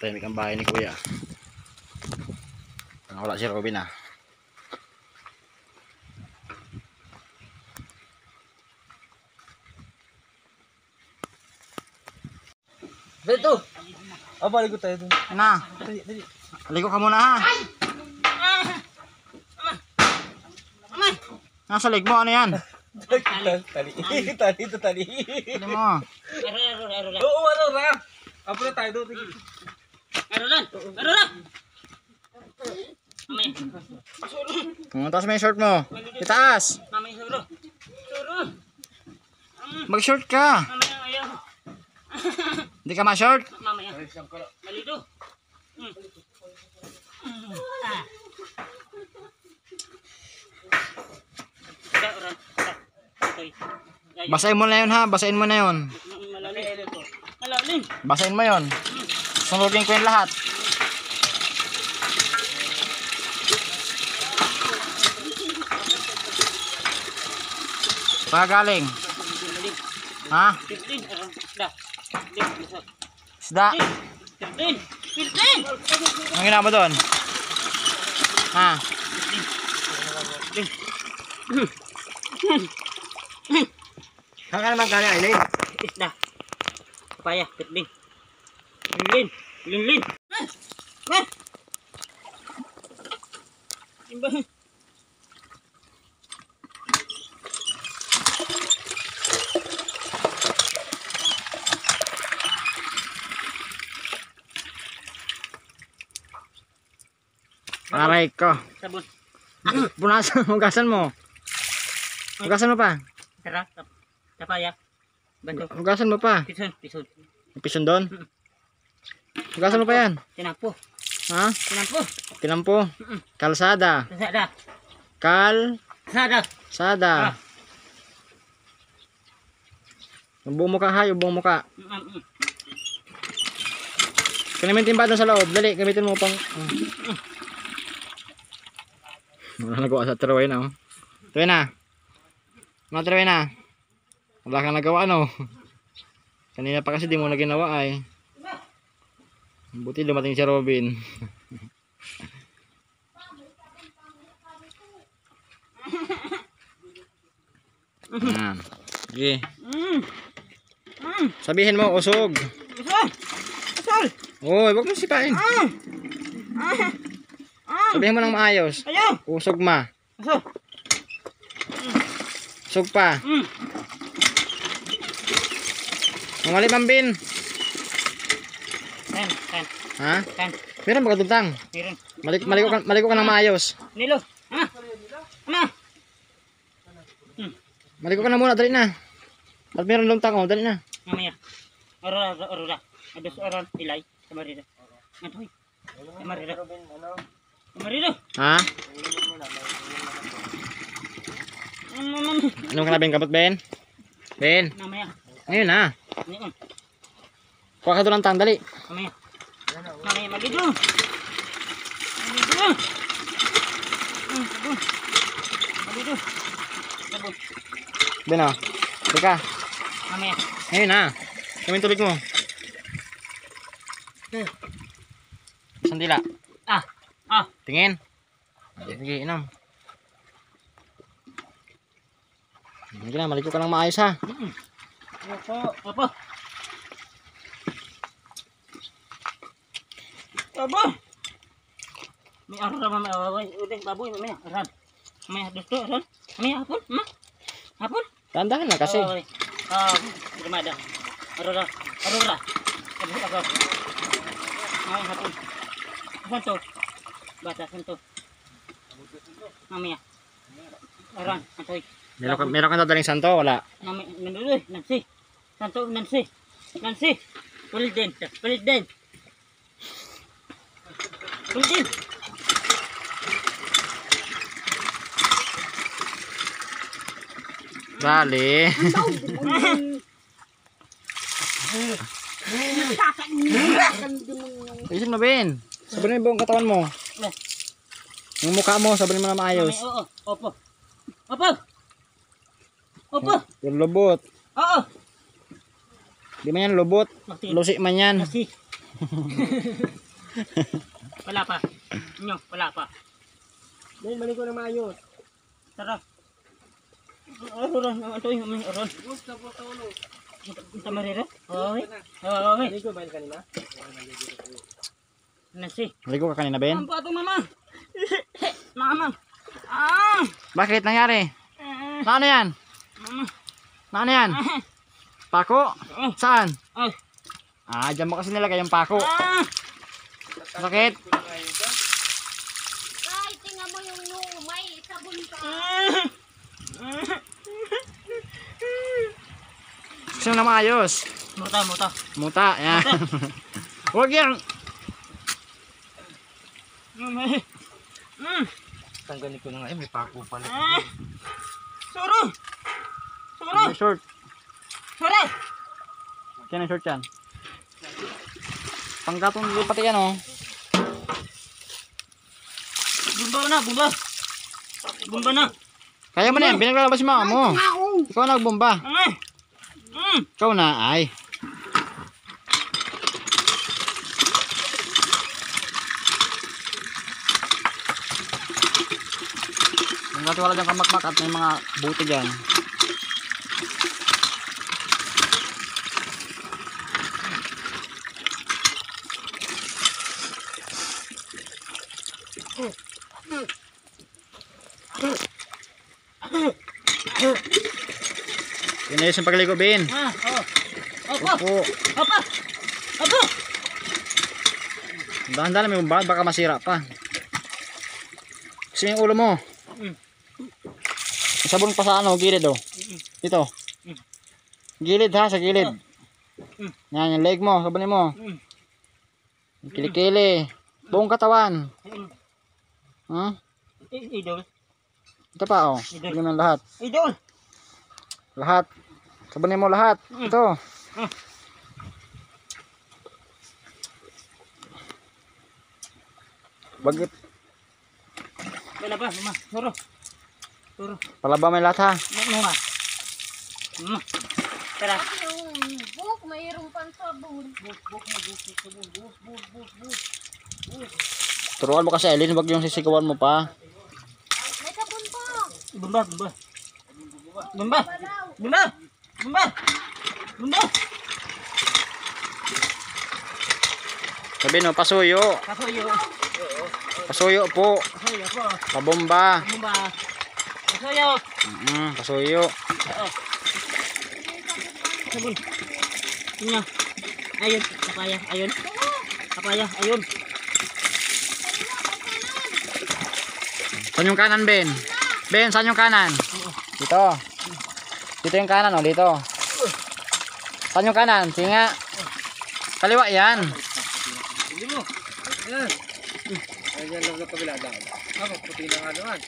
Tahimik ang bahay ni Kuya. Wala si Robin ah. Dito. Balik ko tayo dun. Na. Ligo ka muna ha. Nasa leg mo, ano yan? Tali. Tali mo. Oo, ano ra? Apo na tayo doon. Arolan. Taas mo yung short mo. Itaas. Mamay suro. Mag-short ka. Mamaya ayaw. Hindi ka ma-short. Mamaya. Malido. Basahin mo na yun ha. Basahin mo na yun. Malalim. Basahin mo yun. Sunugin ko yung lahat. Pagaling. Ha? 15. Isda. 15. Anong ginawa mo doon? Ha? Saan ka naman galing, Aileen? Isda. Papaya. 15. Lin. Imba. Aray ko. Sabon. Punasan, hugasan mo. Hugasan mo pa. Tara. Papaya. Banto. Hugasan mo pa. Pison. Pison doon. Hugasan mo pa yan. Tinapo. Ha? Tinampo. Kalsada. Sada. Sada. Yung buong muka ha, yung buong muka. Gamitin ba doon sa loob? Dali, gamitin mo pang... Wala nagawa sa Troy na. Troy na. Mga Troy na. Wala kang nagawa no. Kanina pa kasi di mo na ginawa ay. Buti dumating si Robin. Yan. Okay. Sabihin mo, usog. Usol. Oy, wag mo sipain. Sabihin mo nang maayos. Ayaw. Usog ma. Usol. Usog pa. Mamali pambin. Ten. Ha? Meron ba katutang? Meron. Maliko ka nang maayos. Nilo. Ama. Maliko ka na muna, dali na. At meron luntang oh, dali na. Mamaya. Aurora. Ados oran ilay. Kamarida. Antoy. Kamarida. Ha? Anong kanabing kapot, Ben? Ben? Mamaya. Ngayon ha. Ngayon. Kuha ka doon ng tang, dali. Mamaya. Magido. Sabon. Ben o. Teka. Mamaya. Ngayon ha. Kaming tubig mo. Sandila. Tingin. Sige, inom. Sige na, maliko ka lang maayos ha. Opo. May arura mamaya. Udah baboy mamaya. Aran. Mamaya dosto aran. Mamaya hapon. Tandahan na kasi. Gimada. Arura. Ako. Mamaya hapon. Santo. Bata santo. Mamaya. Aran. Antoy. Meron ka dadaling santo, wala. Nancy. Santo Nancy. Pulit din. Dali. Isin mo, Ben. Sabunin mo buong katawan mo. Yung mukha mo, sabunin mo na maayos. Opo. Yung lubot. Oo. Di man yan lubot. Lusi man yan. Kasi. Wala pa. Nyo, wala pa. Dahil mali ko na maayos. Tara. Aron, ito yung aron. Ito marira? Oo, okay. Mali ko ba yun kanina? Nasi. Ligo ka kanina, Ben? Ang pato, mama. Mama. Ah! Bakit nangyari? Ano yan? Mama. Ano yan? Pako? Saan? Ay. Dyan mo kasi nilagay yung pako. Ah! Sakit? Ay, tingnan mo yung may sabon ka. Gusto na maayos. Muta, muta. Muta, yan. Huwag yan. Tanggalin ko na nga. May pako pala. Suro! Suro! May short. Suro! Kaya na short yan. Panggatong dito pati yan, oh. Bumba na, bumba. Bumba na. Kaya mo na yan. Pinaglalabas yung mama mo. Ikaw nagbomba. Ikaw na, ay. Hanggat wala dyan kamakmak at may mga buti dyan. Inayos yung pagligo, Ben. Opo. Opo. Opo. Opo. Dahan-dahan may bumbad, baka masira pa. Kasi yung ulo mo. Sabon pa sa ano, gilid oh. Dito. Gilid ha, sa gilid. Yan, yung leg mo, sabonin mo. Kilikili. Buong katawan. Idol. Ito pa oh. Sabonin mo lahat. Idol. Lahat. Sabonin mo lahat. Ito. Wag Wala pa, mama. Suro. Suro. palaba may lahat ha. Mama. Mama. Tara. Yung buhok, mayroong pang sabon. Turuan mo kasi Eileen, wag yung sisigawan mo pa. May sabon po. Bumba, bumba. Bumba. Bumba. Bumba. Bumba. Sabi no, pasuyo. Kasoyo. Pasuyo po. Kasoyo po. Pabomba. Bumba. Kasoyo. Pasuyo. Oo. Sabon. Tingnan. Ayun. Kapaya. Ayun. Kapaya. Ayun. Saan yung kanan, Ben? Ben, saan yung kanan? Dito. Dito yung kanan, oh, dito. Saan yung kanan? Tinga. Kaliwa yan. Hindi mo. Yan. Ayan lang sa kabila daw. Ako, puti na nga naman.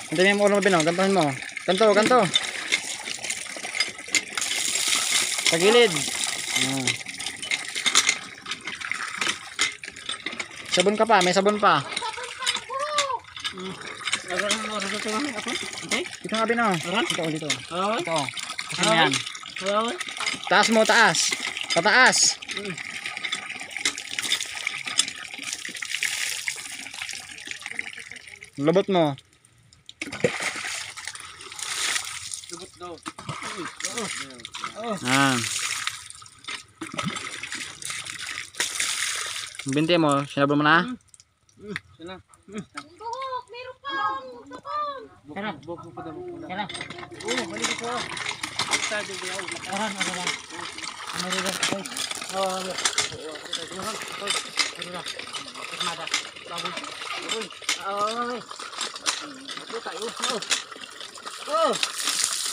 Hindi mo yung ulo mo, Ben, oh. Gantuhin mo. Ganto, ganto. Sa gilid. Sabon ka pa, may sabon pa. Agarang oras ito kami. Ako. Okay. Dito nga, Ben, oh. Aran. Dito, dito. Oo. Ito. Kasi mo yan. Oo. Taas mo, taas. Pataas. Lubot mo. Lubot daw. Ah. Binti mo, sinabon mo na? Sila. Yung buhok, mayroong pang sabon. Tara. Buk mo pa daw. Tara. Oo, mali ko po. Outside yung biyaw. Aran. Aran. Amarira. Okay. Oo. Aran. Aran. Armada. Baboy. Baboy. Oo. Ito tayo. Oo. Oo.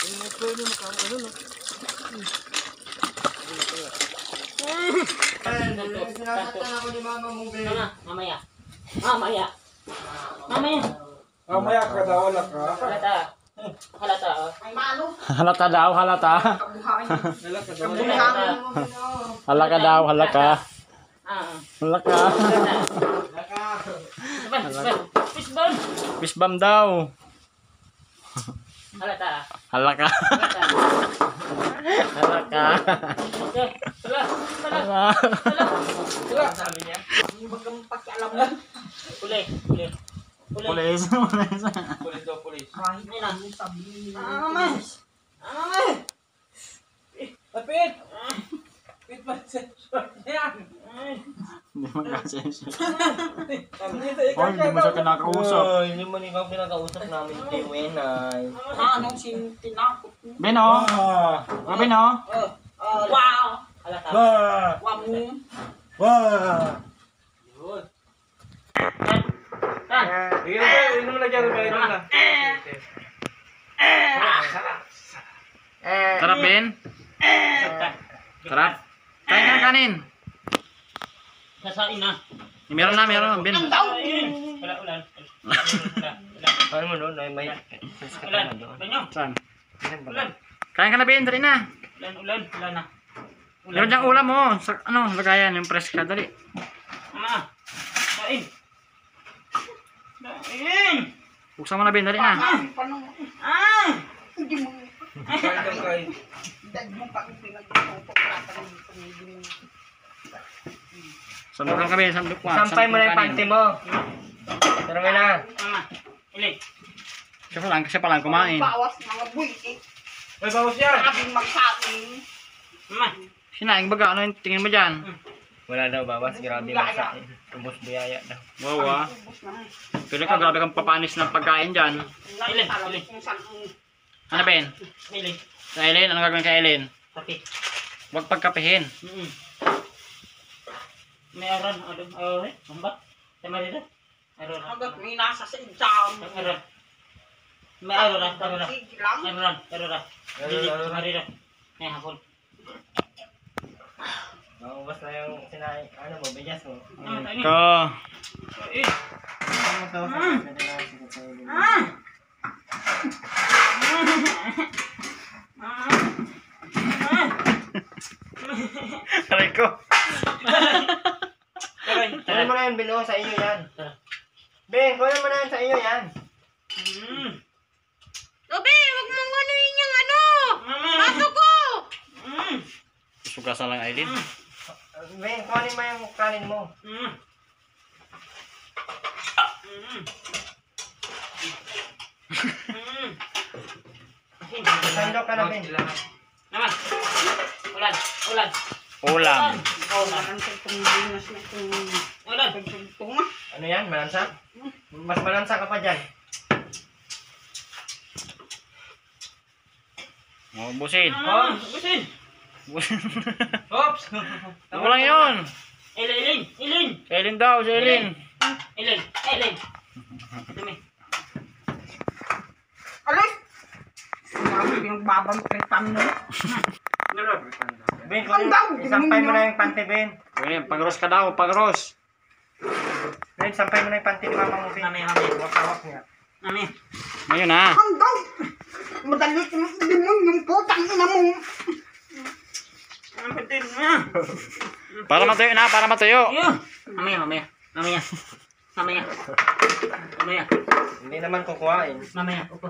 Yung pwede mo kamo ano no? Sinasaktan ako ni mama mo, Ben. Mamaya. Mamaya. Mamaya. Mamaya ka daw, wala ka. Halata. Halata. Halata daw, halata. Wala ka daw. Halaka daw, halaka. Halaka. Fishbone. Fishbomb daw. Halata. Halaka. Halata. Halaka. Okay. Hala. Hala. Hala. Sabi niya. Huwag kang pakialam mo. Uli. Uli. Uli. Pulis. Pulis. Pulis daw, pulis. Kahit na lang. Lapit! Pit pa sa short na yan. Hindi magkasensya. Dito, Oh, hindi mo siya kinakausap. Hindi mo ikaw pinakausap namin kay Wenay. Anong tinakot mo? Ben, oh. Oh, Ben, oh. Wow! Halata. Wow mo. Yun. Tan. Inom na dyan, inom na. Sarap, Ben. Sarap. Kain ka ng kanin. Sasain na. Meron na, Ben. Wala, ulan. Ano mo noon, may Ulan. Banyo. Saan? Ulan. Kain ka na, Ben. Dali na. Ulan. Ulan na. Meron diyang ulam, oh. Sa, ano, lagayan, yung press ka. Dali. Ama. Kain. Kain. Buksan mo na, Ben. Dali na. Kain daw, kain. Sandok lang kami, sandok pa. Sampay mo na yung panty mo. Pero nga na. Mama. Ilig. Siya pa lang kumain. Bawas mga buwit May bawas yan. Sabing magsabi. Mama. Sinaing baga, ano yung tingin mo dyan? Wala daw bawas, grabe lang sa akin. Tubos biyaya daw. Wow, ah. Pero ka, grabe kang papanis ng pagkain dyan. Ilig. Ano, Ben? Ilig. Sa Ellen, anong gagawin kay Ellen? Tapi. Huwag pagkapihin. May aran. Ano? Mamba? Tama dito? Aran. Hanggang may nasa sa exam. Aran. May aran. Aran. Sige lang. Aran. Aran. Tama dito. May hapon. Naubos na yung sinay, ano mo, bigas mo. Ko. Ano to? Aray ko. Kunin mo na yan, Bilo, sa iyo yan. Ben, kunin mo na yan sa iyo yan. Obe, wag mong anuin yung ano! Baso ko! Sugasan lang, Aileen. Ben, kunin mo yung kanin mo. Sandok ka na, Ben. Naman. Ulan. Ulan. Ulam. Ang pagpangginas na itong Ulan. pagpagtunga. Ano yan, malansa? Mas malansa ka pa dyan. Oh, busin. Busin. Oops! Walang yun. Ilin. Ilin. Si Aileen daw, si Aileen. Ilin. Ilin. Dumi. Alis! Marami pinagbabantripan mo. Ben, isampay mo na yung panty, Ben. Okay, pag-roast ka daw, pag-roast. Ben, sampay mo na yung panty ni Mama mo, Ben. Mami. Wakawak niya. Mami. Ngayon na. Hanggang! Madali limon yung putang ina mo. Ang patin. Para matuyo na, para matuyo. Mamaya. Hindi naman kukuhain. Mamaya. Upo.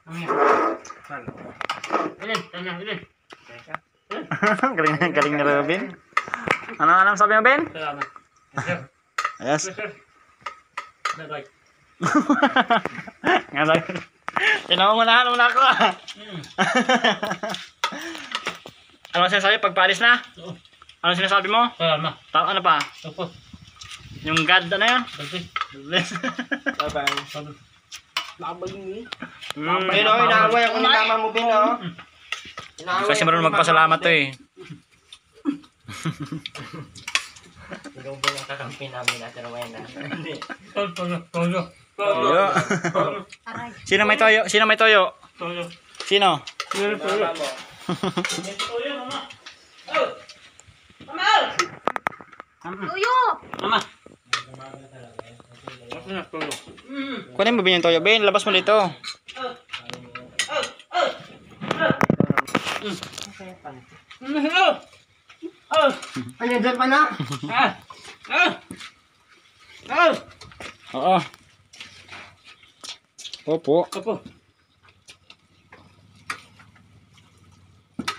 Mamaya. Ilin. galing na Robin. Ano sabi mo, Ben? Salamat. Yes. Bye-bye. Nga lang. Tinawang mo na ako, ah. Ano sinasabi pag paalis na? Ano sinasabi mo? Salamat. Ano pa? Upo. Yung God, ano yun? Bye-bye. Labay mo. Ben, oh, inaaway ako ni Mama mo, Ben, oh. Kasi marunong magpasalamat to eh. Ikaw ba yung kakampi namin at Rowena? Hindi. Toyo. Toyo. Sino may toyo? Sino? Mama mo. Toyo, mama. Tuyo! Mama. Kunin mo ba yung toyo, Ben? Labas mo dito. Ay, nandiyan pa na! Oo. Opo. Opo.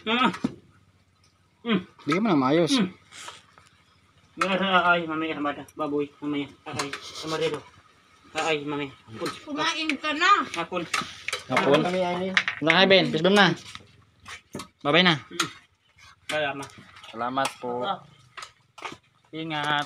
Mama. Bigyan mo na maayos. Ay, mamaya bata. Baboy, mamaya. Ay, kamarero. Ay, mamaya. Hapon. Kumain ka na. Hapon. Hapon. Na kay Ben, peace bomb na. Bye-bye na. Salamat. Salamat po. Ingat.